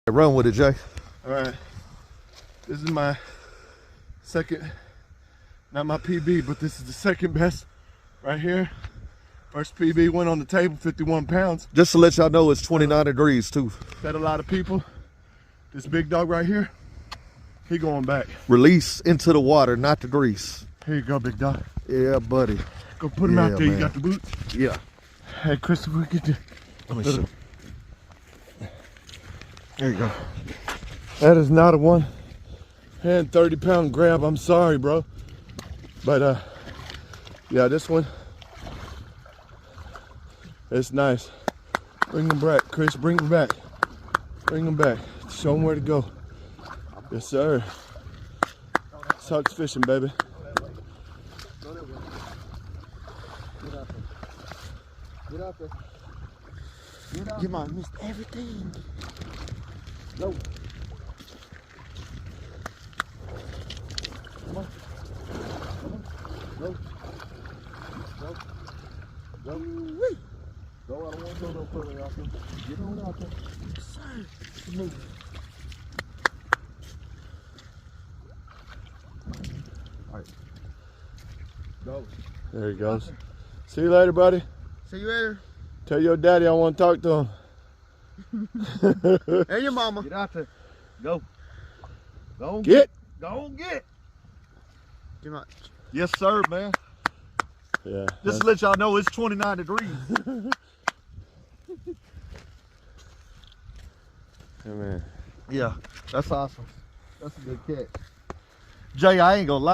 Run with it, Jay. All right. This is my second, not my PB, but this is the second best right here. First PB went on the table, 51 pounds. Just to let y'all know, it's 29 degrees too. Fed a lot of people. This big dog right here, he going back. Release into the water, not the grease. Here you go, big dog. Yeah, buddy. Go put him Yeah, out there. man. You got the boots? Yeah. Hey, Christopher, get the. Let me see. There you go. That is not a 130-pound grab. I'm sorry, bro. But yeah, this one, it's nice. Bring him back, Chris. Bring him back. Bring him back. Show him where to go. Yes, sir. Sucks fishing, baby. Get out there. Come on, missed everything. No. Come on. Go. Go. Go. Wee. Go. I don't want to go no further out there. Get on out there. Sir. Move. All right. Go. There he goes. See you later, buddy. See you later. Tell your daddy I want to talk to him. And your mama. Get out there. Go. Go. Get. Go get. Come on. Yes, sir, man. Yeah. Just to let y'all know, it's 29 degrees. Hey, man. Yeah, that's awesome. That's a good catch. Jay, I ain't gonna lie.